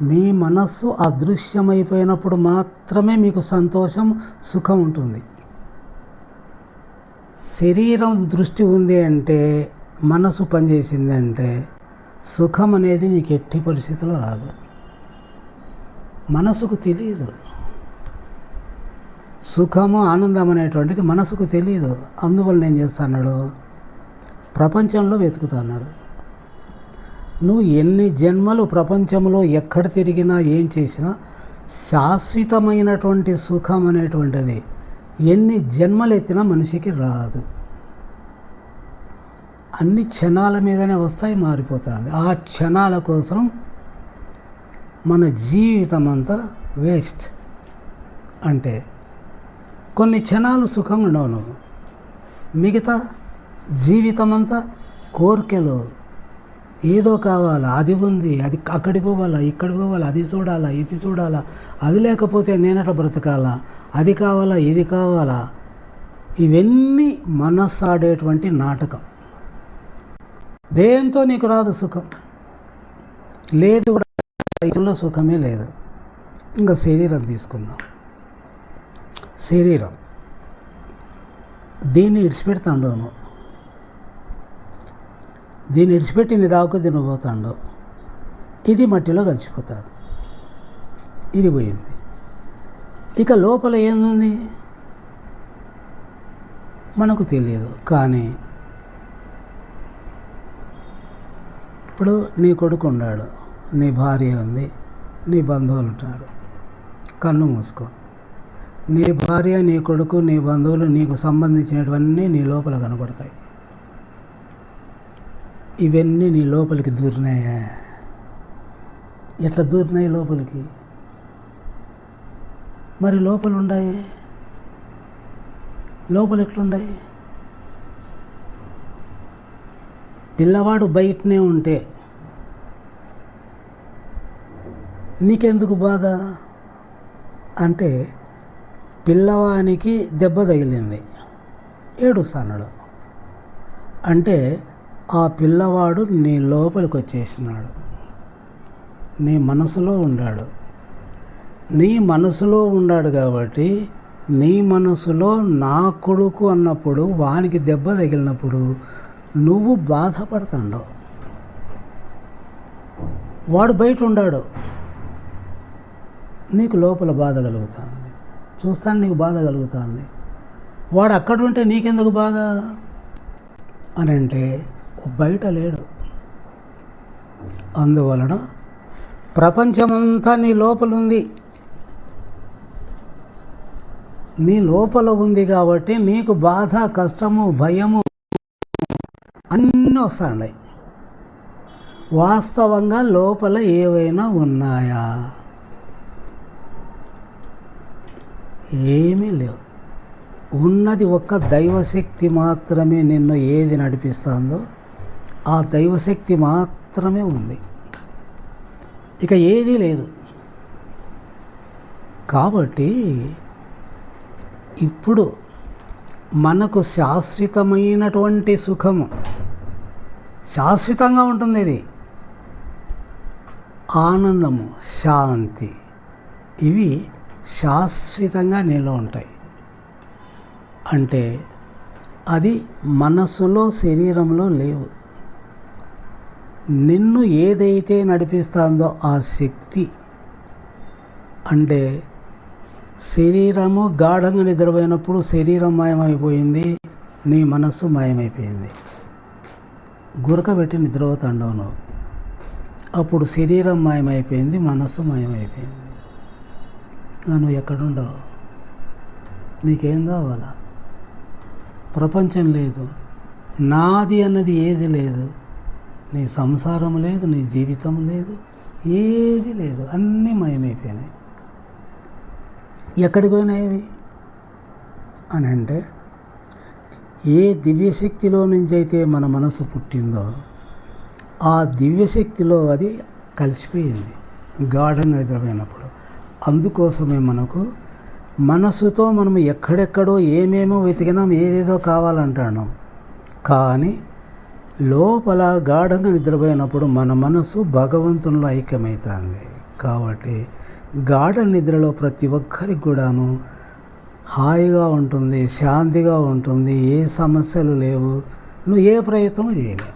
మీ మనస్సు అదృశ్యమైపోయినప్పుడు మాత్రమే మీకు సంతోషం, సుఖం ఉంటుంది. శరీరం దృష్టి ఉంది అంటే, మనసు పనిచేసింది అంటే సుఖం అనేది నీకు ఎట్టి పరిస్థితుల్లో రాదు. మనసుకు తెలియదు. సుఖము, ఆనందం అనేటువంటిది మనసుకు తెలియదు. అందువల్ల ఏం చేస్తున్నాడు, ప్రపంచంలో వెతుకుతున్నాడు. నువ్వు ఎన్ని జన్మలు ప్రపంచంలో ఎక్కడ తిరిగినా ఏం చేసినా శాశ్వతమైనటువంటి సుఖం అనేటువంటిది ఎన్ని జన్మలు ఎత్తినా మనిషికి రాదు. అన్ని క్షణాల మీదనే వస్తాయి, మారిపోతుంది. ఆ క్షణాల కోసం మన జీవితం అంతా వేస్ట్. అంటే కొన్ని క్షణాలు సుఖంగా ఉండవు నువ్వు, మిగతా జీవితం అంతా కోరికలు, ఏదో కావాలా, అది ఉంది, అది అక్కడికి పోవాలా, ఇక్కడికి పోవాలా, అది చూడాలా, ఇది చూడాలా, అది లేకపోతే నేనట్లా బ్రతకాలా, అది కావాలా, ఇది కావాలా. ఇవన్నీ మనస్సు ఆడేటువంటి నాటకం. దేంతో నీకు రాదు సుఖం, లేదు కూడా, రైతుల్లో సుఖమే లేదు. ఇంకా శరీరం తీసుకుందాం. శరీరం దీన్ని ఇడిచిపెడతాండో నువ్వు, దీన్ని ఇడిచిపెట్టి నీ దాకు తినబోతాండో, ఇది మట్టిలో కలిసిపోతుంది, ఇది పోయింది. ఇక లోపల ఏముంది మనకు తెలియదు. కానీ ఇప్పుడు నీ కొడుకు ఉన్నాడు, నీ భార్య ఉంది, నీ బంధువులు ఉంటారు. కన్ను మూసుకో. నీ భార్య, నీ కొడుకు, నీ బంధువులు, నీకు సంబంధించినటువన్నీ నీ లోపల కనపడతాయి. ఇవన్నీ నీ లోపలికి దూరినాయా? ఎట్లా దూరినాయి లోపలికి? మరి లోపల ఉన్నాయి, లోపల ఎట్లున్నాయి? పిల్లవాడు బయటనే ఉంటే నీకెందుకు బాధ అంటే, పిల్లవానికి దెబ్బ తగిలింది, ఏడుస్తున్నాడు అంటే ఆ పిల్లవాడు నీ లోపలికి వచ్చేసినాడు, నీ మనసులో ఉన్నాడు. నీ మనసులో ఉన్నాడు కాబట్టి నీ మనసులో నా కొడుకు అన్నప్పుడు, వానికి దెబ్బ తగిలినప్పుడు నువ్వు బాధపడుతున్నావు. వాడు బయట ఉన్నాడు, నీకు లోపల బాధ కలుగుతుంది, చూస్తాను నీకు బాధ కలుగుతుంది. వాడు అక్కడ ఉంటే నీకెందుకు బాధ అని అంటే, బయట లేడు. అందువలన ప్రపంచమంతా నీ లోపల ఉంది. నీ లోపల ఉంది కాబట్టి నీకు బాధ, కష్టము, భయము అన్నీ వస్తున్నాయి. వాస్తవంగా లోపల ఏవైనా ఉన్నాయా? ఏమీ లేవు. ఉన్నది ఒక్క దైవశక్తి మాత్రమే. నిన్ను ఏది నడిపిస్తుందో ఆ దైవశక్తి మాత్రమే ఉంది, ఇక ఏదీ లేదు. కాబట్టి ఇప్పుడు మనకు శాశ్వతమైనటువంటి సుఖము, శాశ్వతంగా ఉంటుంది. ఇది ఆనందము, శాంతి, ఇవి శాశ్వతంగా నీలో ఉంటాయి. అంటే అది మనస్సులో, శరీరంలో లేవు. నిన్ను ఏదైతే నడిపిస్తుందో ఆ శక్తి, అంటే శరీరము గాఢంగా నిద్రపోయినప్పుడు శరీరం మాయమైపోయింది, నీ మనస్సు మాయమైపోయింది. గురకబెట్టి నిద్రపోతాండవు నువ్వు, అప్పుడు శరీరం మాయమైపోయింది, మనస్సు మాయమైపోయింది. నువ్వు ఎక్కడుండవు, నీకేం కావాలా? ప్రపంచం లేదు, నాది అన్నది ఏది లేదు, నీ సంసారం లేదు, నీ జీవితం లేదు, ఏది లేదు, అన్నీ మాయమైపోయినాయి. ఎక్కడికి పోయినాయి అని అంటే, ఏ దివ్యశక్తిలో నుంచి అయితే మన మనసు పుట్టిందో ఆ దివ్యశక్తిలో అది కలిసిపోయింది గాఢంగా నిద్రపోయినప్పుడు. అందుకోసమే మనకు మనసుతో మనం ఎక్కడెక్కడో ఏమేమో వెతికినాం, ఏదేదో కావాలంటాను. కానీ లోపల గాఢంగా నిద్రపోయినప్పుడు మన మనసు భగవంతునిలో ఐక్యమవుతుంది. కాబట్టి గాఢ నిద్రలో ప్రతి ఒక్కరికి కూడాను హాయిగా ఉంటుంది, శాంతిగా ఉంటుంది, ఏ సమస్యలు లేవు, నువ్వు ఏ ప్రయత్నం చేయలేవు.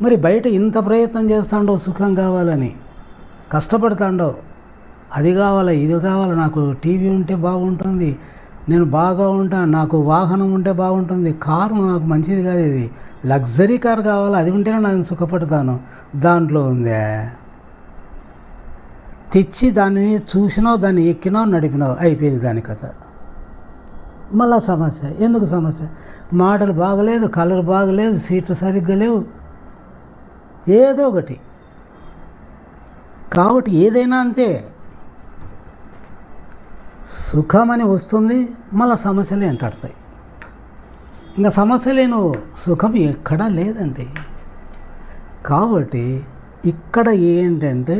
మరి బయట ఇంత ప్రయత్నం చేస్తాండో సుఖం కావాలని కష్టపడతాండో, అది కావాలా ఇది కావాలా, నాకు టీవీ ఉంటే బాగుంటుంది, నేను బాగా ఉంటాను, నాకు వాహనం ఉంటే బాగుంటుంది, కారు నాకు మంచిది కాదు, ఇది లగ్జరీ కారు కావాలా, అది ఉంటేనే నేను సుఖపడతాను. దాంట్లో ఉందే తెచ్చి దాన్ని చూసినావు, దాన్ని ఎక్కినావు, నడిపినావు, అయిపోయింది దాని కథ. మళ్ళా సమస్య. ఎందుకు సమస్య? మోడల్ బాగలేదు, కలర్ బాగలేదు, సీట్లు సరిగ్గా లేవు, ఏదో ఒకటి. కాబట్టి ఏదైనా అంతే, సుఖమని వస్తుంది, మళ్ళీ సమస్యలు వెంటాడతాయి. ఇంకా సమస్య లేను సుఖం ఎక్కడా లేదండి. కాబట్టి ఇక్కడ ఏంటంటే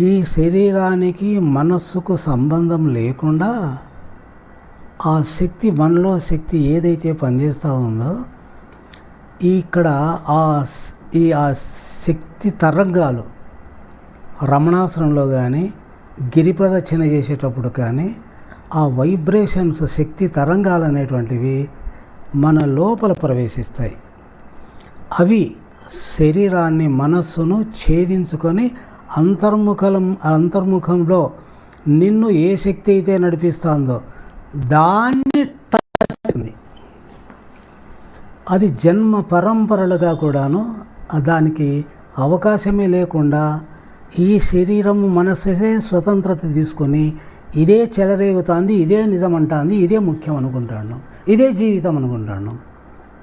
ఈ శరీరానికి మనస్సుకు సంబంధం లేకుండా ఆ శక్తి, మనలో శక్తి ఏదైతే పనిచేస్తూ ఉందో ఇక్కడ ఆ శక్తి తరంగాలు రమణాసనంలో కానీ గిరి ప్రదక్షిణ చేసేటప్పుడు కానీ ఆ వైబ్రేషన్స్, శక్తి తరంగాలు అనేటువంటివి మన లోపల ప్రవేశిస్తాయి. అవి శరీరాన్ని, మనస్సును ఛేదించుకొని అంతర్ముఖంలో నిన్ను ఏ శక్తి అయితే నడిపిస్తుందో దాన్ని అది జన్మ పరంపరలుగా కూడాను దానికి అవకాశమే లేకుండా ఈ శరీరము, మనస్సే స్వతంత్రత తీసుకొని ఇదే చెలరేగుతుంది, ఇదే నిజం అంటుంది, ఇదే ముఖ్యం అనుకుంటాను, ఇదే జీవితం అనుకుంటాను.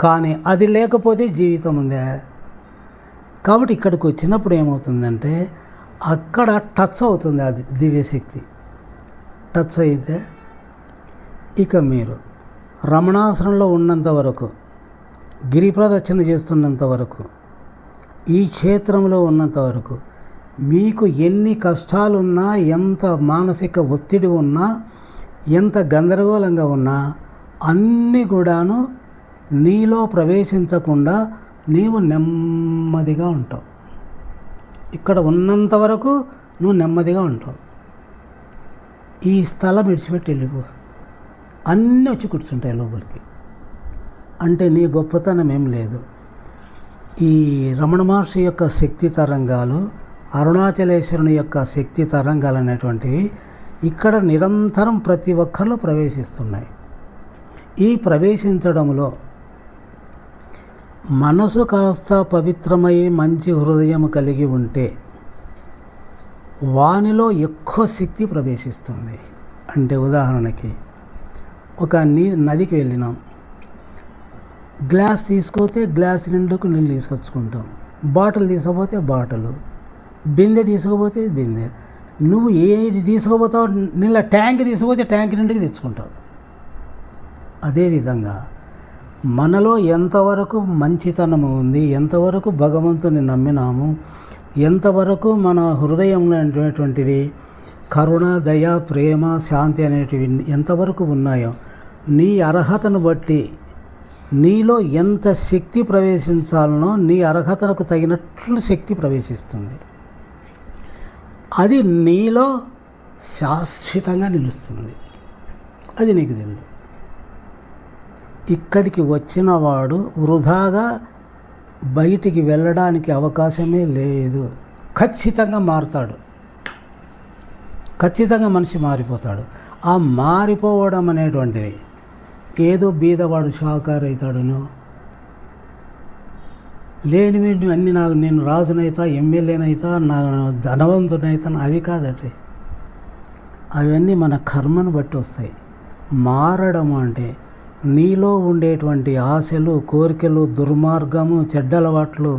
కానీ అది లేకపోతే జీవితం ఉందే. కాబట్టి ఇక్కడికి వచ్చినప్పుడు ఏమవుతుందంటే అక్కడ టచ్ అవుతుంది, అది దివ్యశక్తి టచ్ అయితే ఇక మీరు రమణాసనంలో ఉన్నంత వరకు, గిరి ప్రదక్షిణ చేస్తున్నంత వరకు, ఈ క్షేత్రంలో ఉన్నంత వరకు మీకు ఎన్ని కష్టాలున్నా, ఎంత మానసిక ఒత్తిడి ఉన్నా, ఎంత గందరగోళంగా ఉన్నా అన్నీ కూడాను నీలో ప్రవేశించకుండా నీవు నెమ్మదిగా ఉంటావు. ఇక్కడ ఉన్నంత వరకు నువ్వు నెమ్మదిగా ఉంటావు. ఈ స్థలం విడిచిపెట్టి వెళ్ళిపో, అన్నీ వచ్చి కూర్చుంటాయి లోపలికి. అంటే నీ గొప్పతనం ఏం లేదు. ఈ రమణ మహర్షి యొక్క శక్తి తరంగాలు, అరుణాచలేశ్వరుని యొక్క శక్తి తరంగాలు అనేటువంటివి ఇక్కడ నిరంతరం ప్రతి ఒక్కరిలో ప్రవేశిస్తున్నాయి. ఈ ప్రవేశించడంలో మనసు కాస్త పవిత్రమై మంచి హృదయం కలిగి ఉంటే వానిలో ఎక్కువ శక్తి ప్రవేశిస్తుంది. అంటే ఉదాహరణకి ఒక నదికి వెళ్ళినాం, గ్లాస్ తీసుకపోతే గ్లాస్ నిండుకు నీళ్ళు తీసుకొచ్చుకుంటాం, బాటిల్ తీసుకుపోతే బాటిల్, బిందె తీసుకుపోతే బిందె. నువ్వు ఏది తీసుకుపోతావు, నీళ్ళ ట్యాంక్ తీసుకుపోతే ట్యాంక్ నిండుకి తెచ్చుకుంటావు. అదేవిధంగా మనలో ఎంతవరకు మంచితనం ఉంది, ఎంతవరకు భగవంతుని నమ్మినాము, ఎంతవరకు మన హృదయంలో అనేటువంటిది కరుణ, దయ, ప్రేమ, శాంతి అనేటివి ఎంతవరకు ఉన్నాయో నీ అర్హతను బట్టి నీలో ఎంత శక్తి ప్రవేశించాలనో నీ అర్హతలకు తగినట్లు శక్తి ప్రవేశిస్తుంది. అది నీలో శాశ్వతంగా నిలుస్తుంది. అది నీకు తెలియదు. ఇక్కడికి వచ్చిన వాడు వృధాగా బయటికి వెళ్ళడానికి అవకాశమే లేదు. ఖచ్చితంగా మారుతాడు, ఖచ్చితంగా మనిషి మారిపోతాడు. ఆ మారిపోవడం అనేటువంటిది ఏదో బీదవాడు షాకారు అవుతాడునో, లేనివి అన్నీ నేను రాజునైతా, ఎమ్మెల్యేనైతా, నా ధనవంతునైతా, అవి కాదండి. అవన్నీ మన కర్మను బట్టి వస్తాయి. మారడం అంటే నీలో ఉండేటువంటి ఆశలు, కోరికలు, దుర్మార్గము, చెడ్డలవాట్లు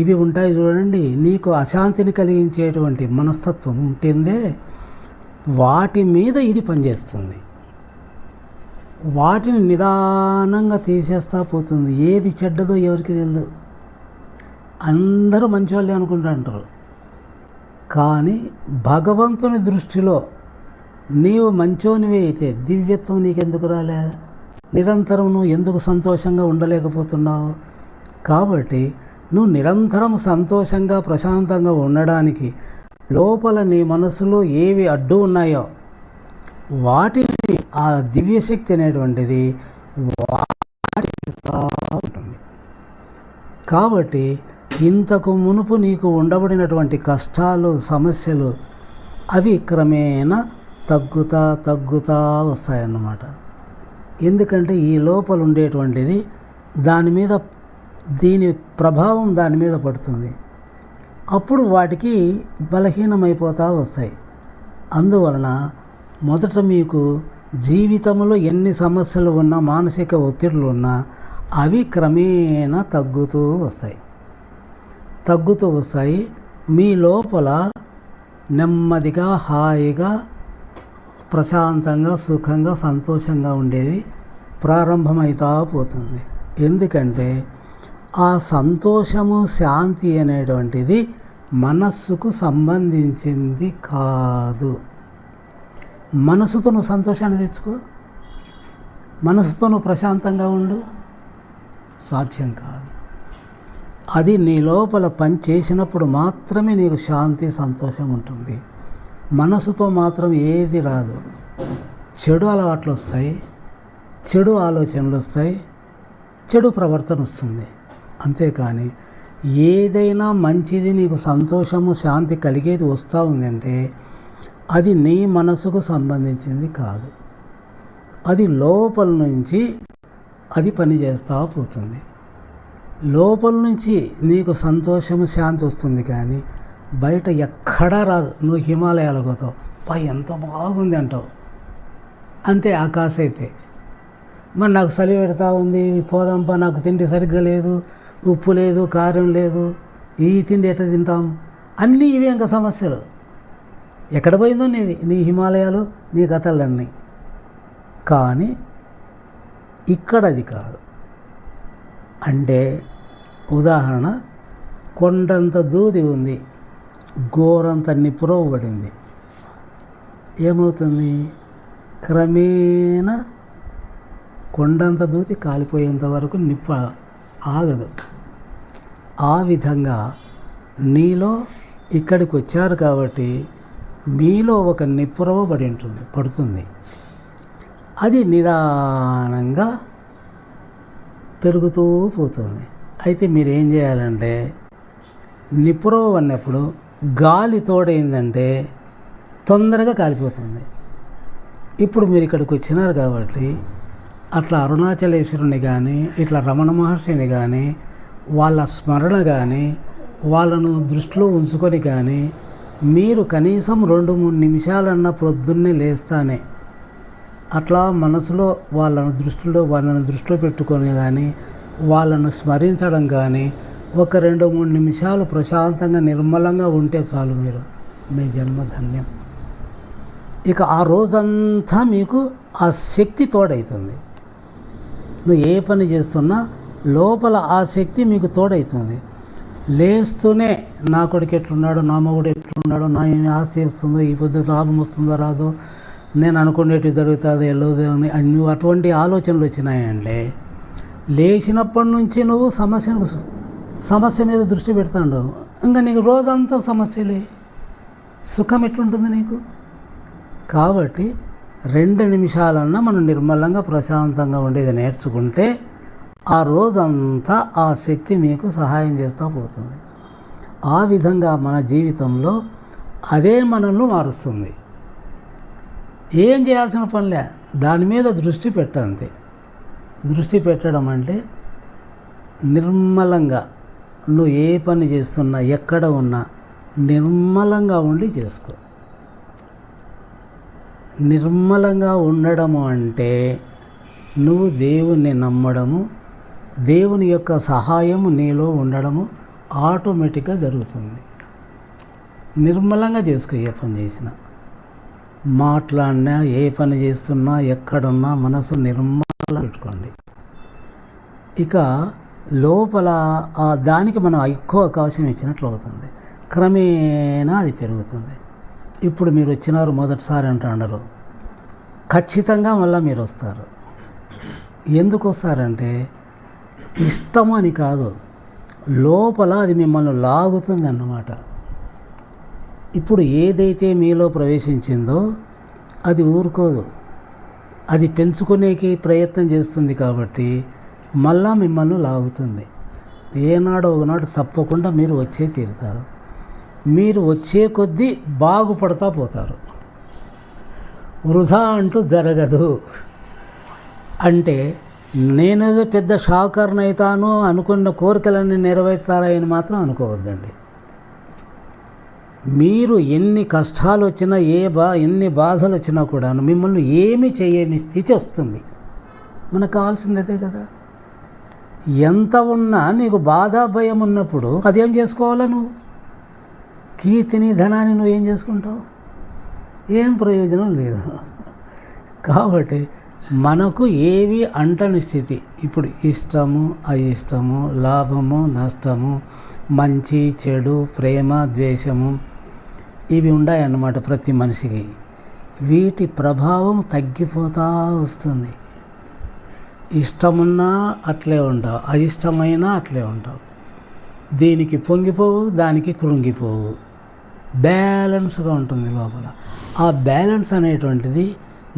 ఇవి ఉంటాయి చూడండి. నీకు అశాంతిని కలిగించేటువంటి మనస్తత్వం ఉంటుందే, వాటి మీద ఇది పనిచేస్తుంది. వాటిని నిదానంగా తీసేస్తా పోతుంది. ఏది చెడ్డదో ఎవరికి తెలియదు. అందరూ మంచివాళ్ళే అనుకుంటుంటారు. కానీ భగవంతుని దృష్టిలో నీవు మంచోనివే అయితే దివ్యత్వం నీకెందుకు రాలే? నిరంతరం నువ్వు ఎందుకు సంతోషంగా ఉండలేకపోతున్నావు? కాబట్టి నువ్వు నిరంతరం సంతోషంగా ప్రశాంతంగా ఉండడానికి లోపల నీ మనసులో ఏవి అడ్డు ఉన్నాయో వాటిని ఆ దివ్యశక్తి అనేటువంటిది వాటిస్తూ ఉంటుంది. కాబట్టి ఇంతకు మునుపు నీకు ఉండబడినటువంటి కష్టాలు సమస్యలు అవి క్రమేణా తగ్గుతా వస్తాయన్నమాట. ఎందుకంటే ఈ లోపల ఉండేటువంటిది దీని ప్రభావం దాని మీద పడుతుంది. అప్పుడు వాటికి బలహీనమైపోతూ వస్తాయి. అందువలన మొదట మీకు జీవితంలో ఎన్ని సమస్యలు ఉన్నా, మానసిక ఒత్తిడులు ఉన్నా అవి క్రమేణా తగ్గుతూ వస్తాయి. మీ లోపల నెమ్మదిగా హాయిగా ప్రశాంతంగా సుఖంగా సంతోషంగా ఉండేది ప్రారంభమవుతా పోతుంది. ఎందుకంటే ఆ సంతోషము శాంతి అనేటువంటిది మనస్సుకు సంబంధించింది కాదు. మనసుతో నువ్వు సంతోషాన్ని తెచ్చుకో, మనసుతో నువ్వు ప్రశాంతంగా ఉండు, సాధ్యం కాదు. అది నీ లోపల పని చేసినప్పుడు మాత్రమే నీకు శాంతి సంతోషం ఉంటుంది. మనసుతో మాత్రం ఏది రాదు. చెడు అలవాట్లు వస్తాయి, చెడు ఆలోచనలు వస్తాయి, చెడు ప్రవర్తన వస్తుంది. అంతేకాని ఏదైనా మంచిది నీకు సంతోషము శాంతి కలిగేది వస్తూ ఉందంటే అది నీ మనసుకు సంబంధించింది కాదు. అది లోపల నుంచి అది పనిచేస్తూ పోతుంది. లోపల నుంచి నీకు సంతోషము శాంతి వస్తుంది, కానీ బయట ఎక్కడా రాదు. నువ్వు హిమాలయాలకు పోతావు, ఎంత బాగుంది అంటావు, అంతే ఆకాశైపోయి. మరి నాకు చలి పెడతా ఉంది, పోదాంపా, నాకు తిండి సరిగ్గా లేదు, ఉప్పు లేదు, కారం లేదు, ఈ తిండి ఎట్లా తింటాం, అన్నీ ఇవే ఇంకా సమస్యలు. ఎక్కడ పోయిందో నీ హిమాలయాలు, నీ కథలన్నీ. కానీ ఇక్కడ అది కాదు. అంటే ఉదాహరణ, కొండంత దూది ఉంది, ఘోరంత నిపురవబడింది. ఏమవుతుంది? క్రమేణా కొండంత దూది కాలిపోయేంత వరకు నిప్ప ఆగదు. ఆ విధంగా నీలో ఇక్కడికి వచ్చారు కాబట్టి మీలో ఒక నిపురవ పడుతుంది. అది నిదానంగా పెరుగుతూ పోతుంది. అయితే మీరు ఏం చేయాలంటే, నిపురవ అన్నప్పుడు గాలి తోడైందంటే తొందరగా కాలిపోతుంది. ఇప్పుడు మీరు ఇక్కడికి వచ్చినారు కాబట్టి అట్లా అరుణాచలేశ్వరుని కానీ, ఇట్లా రమణ మహర్షిని కానీ, వాళ్ళ స్మరణ కానీ, వాళ్ళను దృష్టిలో ఉంచుకొని కానీ మీరు కనీసం 2-3 నిమిషాలన్న ప్రొద్దున్నే లేస్తానే అట్లా మనసులో వాళ్ళని దృష్టిలో పెట్టుకొని కానీ, వాళ్ళను స్మరించడం కానీ ఒక 2-3 నిమిషాలు ప్రశాంతంగా నిర్మలంగా ఉంటే చాలు, మీ జన్మ ధన్యం. ఇక ఆ రోజంతా మీకు ఆ శక్తి తోడవుతుంది. నువ్వు ఏ పని చేస్తున్నా లోపల ఆ శక్తి మీకు తోడవుతుంది. లేస్తూనే నా కొడుకు ఎట్లున్నాడు, నా మగుడు ఎట్లున్నాడు, నా ఆస్తి వస్తుందో, ఈ పొద్దు లాభం వస్తుందో రాదో, నేను అనుకునేటివి జరుగుతుందో వెళ్ళదో అని నువ్వు అటువంటి ఆలోచనలు వచ్చినాయంటే లేచినప్పటి నుంచి నువ్వు సమస్య మీద దృష్టి పెడతాడు. ఇంకా నీకు రోజంతా సమస్యలే, సుఖం ఎట్లుంటుంది నీకు? కాబట్టి 2 నిమిషాలన్నా మనం నిర్మలంగా ప్రశాంతంగా ఉండేది నేర్చుకుంటే ఆ రోజంతా ఆ శక్తి మీకు సహాయం చేస్తూ పోతుంది. ఆ విధంగా మన జీవితంలో అదే మనల్ని మారుస్తుంది. ఏం చేయాల్సిన పనిలే, దాని మీద దృష్టి పెట్టంతే. దృష్టి పెట్టడం అంటే నిర్మలంగా నువ్వు ఏ పని చేస్తున్నా, ఎక్కడ ఉన్నా నిర్మలంగా ఉండి చేసుకో. నిర్మలంగా ఉండడము అంటే నువ్వు దేవుణ్ణి నమ్మడము, దేవుని యొక్క సహాయము నీలో ఉండడము ఆటోమేటిక్గా జరుగుతుంది. నిర్మలంగా చేసుకో. ఏ పని చేసినా, మాట్లాడినా, ఏ పని చేస్తున్నా, ఎక్కడున్నా మనసు నిర్మలంగా పెట్టుకోండి. ఇక లోపల దానికి మనం ఎక్కువ అవకాశం ఇచ్చినట్లు అవుతుంది. క్రమేణా అది పెరుగుతుంది. ఇప్పుడు మీరు వచ్చినారు మొదటిసారి అంటున్నారు, ఖచ్చితంగా మళ్ళీ మీరు వస్తారు. ఎందుకు వస్తారంటే ఇష్టమని కాదు, లోపల అది మిమ్మల్ని లాగుతుంది అన్నమాట. ఇప్పుడు ఏదైతే మీలో ప్రవేశించిందో అది ఊరుకోదు, అది పెంచుకునేకి ప్రయత్నం చేస్తుంది. కాబట్టి మళ్ళా మిమ్మల్ని లాగుతుంది. ఏనాడో ఒకనాడు తప్పకుండా మీరు వచ్చే తీరుతారు. మీరు వచ్చే కొద్దీ బాగుపడతా పోతారు. వృధా అంటూ జరగదు. అంటే నేనేదో పెద్ద షాకర్ని అవుతాను అనుకున్న కోరికలన్నీ నెరవేర్తారని మాత్రం అనుకోవద్దండి. మీరు ఎన్ని కష్టాలు వచ్చినా ఎన్ని బాధలు వచ్చినా కూడా మిమ్మల్ని ఏమీ చేయని స్థితి వస్తుంది. మనకు కావాల్సింది అదే కదా. ఎంత ఉన్నా నీకు బాధ భయం ఉన్నప్పుడు అదేం చేసుకోవాలా? నువ్వు కీర్తిని ధనాన్ని నువ్వు ఏం చేసుకుంటావు? ఏం ప్రయోజనం లేదు. కాబట్టి మనకు ఏవి అంటని స్థితి. ఇప్పుడు ఇష్టము అయిష్టము, లాభము నష్టము, మంచి చెడు, ప్రేమ ద్వేషము, ఇవి ఉన్నాయన్నమాట ప్రతి మనిషికి. వీటి ప్రభావం తగ్గిపోతూ వస్తుంది. ఇష్టమున్నా అట్లే ఉంటావు, అయిష్టమైనా అట్లే ఉంటావు. దీనికి పొంగిపోవు, దానికి కృంగిపోవు. బ్యాలెన్స్గా ఉంటుంది లోపల. ఆ బ్యాలెన్స్ అనేటువంటిది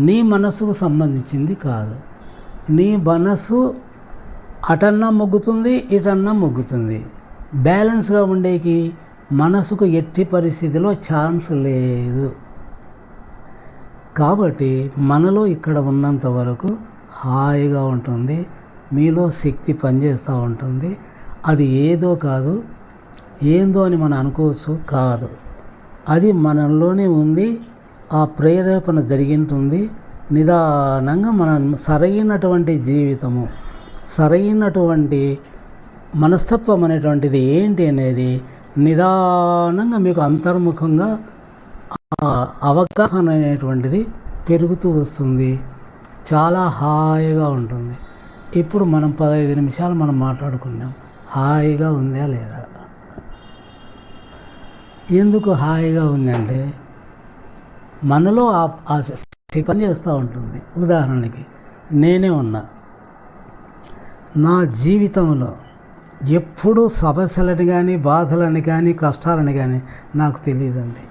నీ మనస్సుకు సంబంధించింది కాదు. నీ మనస్సు అటన్నా మొగ్గుతుంది, ఇటన్నా మొగ్గుతుంది. బ్యాలెన్స్గా ఉండేకి మనసుకు ఎట్టి పరిస్థితిలో ఛాన్స్ లేదు. కాబట్టి మనలో ఇక్కడ ఉన్నంత వరకు హాయిగా ఉంటుంది. మీలో శక్తి పనిచేస్తూ ఉంటుంది. అది ఏదో కాదు, ఏందో అని మనం అనుకోవచ్చు. కాదు, అది మనలోనే ఉంది. ఆ ప్రేరేపణ జరిగింటుంది. నిదానంగా మనం సరైనటువంటి జీవితము, సరైనటువంటి మనస్తత్వం అనేటువంటిది ఏంటి అనేది నిదానంగా మీకు అంతర్ముఖంగా అవగాహన అనేటువంటిది పెరుగుతూ వస్తుంది. చాలా హాయిగా ఉంటుంది. ఇప్పుడు మనం 15 నిమిషాలు మనం మాట్లాడుకున్నాం. హాయిగా ఉందా లేదా? ఎందుకు హాయిగా ఉందంటే మనలో ఆ పని చేస్తూ ఉంటుంది. ఉదాహరణకి నేనే ఉన్నా, నా జీవితంలో ఎప్పుడూ సమస్యలని కానీ, బాధలని కానీ, కష్టాలని కానీ నాకు తెలియదండి.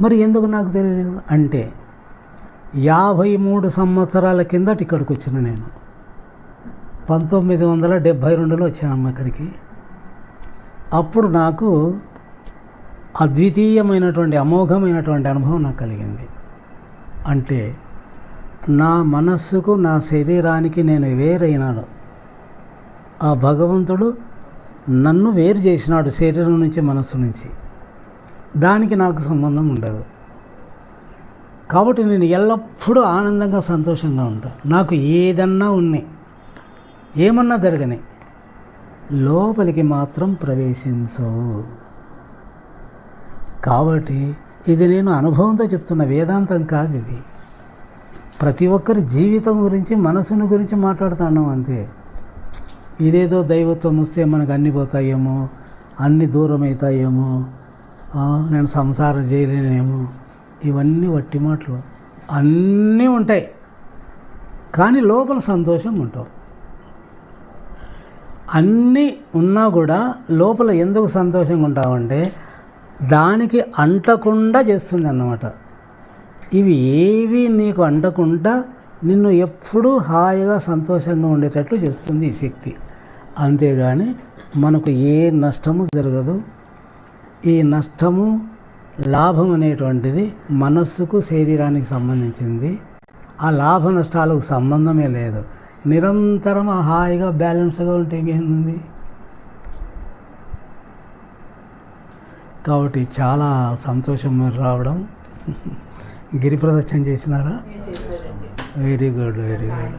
మరి ఎందుకు నాకు తెలియదు అంటే 53 సంవత్సరాల కిందట ఇక్కడికి వచ్చిన నేను 1972లో వచ్చాము ఇక్కడికి. అప్పుడు నాకు అద్వితీయమైనటువంటి అమోఘమైనటువంటి అనుభవం నాకు కలిగింది. అంటే నా మనస్సుకు, నా శరీరానికి నేను వేరైనాను. ఆ భగవంతుడు నన్ను వేరు చేసినాడు శరీరం నుంచి, మనస్సు నుంచి. దానికి నాకు సంబంధం ఉండదు. కాబట్టి నేను ఎల్లప్పుడూ ఆనందంగా సంతోషంగా ఉంటాను. నాకు ఏదన్నా ఉన్నాయి, ఏమన్నా జరగని, లోపలికి మాత్రం ప్రవేశించవు. కాబట్టి ఇది నేను అనుభవంతో చెప్తున్న వేదాంతం కాదు. ఇది ప్రతి ఒక్కరి జీవితం గురించి, మనసుని గురించి మాట్లాడుతున్నాం అంతే. ఇదేదో దైవత్వం వస్తే మనకు అన్నీ పోతాయేమో, అన్నీ దూరం అవుతాయేమో, నేను సంసారం చేయలేనేమో, ఇవన్నీ వట్టి మాటలు. అన్నీ ఉంటాయి కానీ లోపల సంతోషంగా ఉంటావు. అన్నీ ఉన్నా కూడా లోపల ఎందుకు సంతోషంగా ఉంటావంటే దానికి అంటకుండా చేస్తుంది అన్నమాట. ఇవి ఏవి నీకు అంటకుండా నిన్ను ఎప్పుడూ హాయిగా సంతోషంగా ఉండేటట్లు చేస్తుంది ఈ శక్తి. అంతేగాని మనకు ఏ నష్టము జరగదు. ఈ నష్టము లాభం అనేటువంటిది మనస్సుకు, శరీరానికి సంబంధించింది. ఆ లాభ నష్టాలకు సంబంధమే లేదు. నిరంతరం హాయిగా బ్యాలెన్స్గా ఉంటే ఏమైంది. కాబట్టి చాలా సంతోషం మీరు రావడం. గిరి ప్రదక్షిణ చేసినారా? Very good, very good.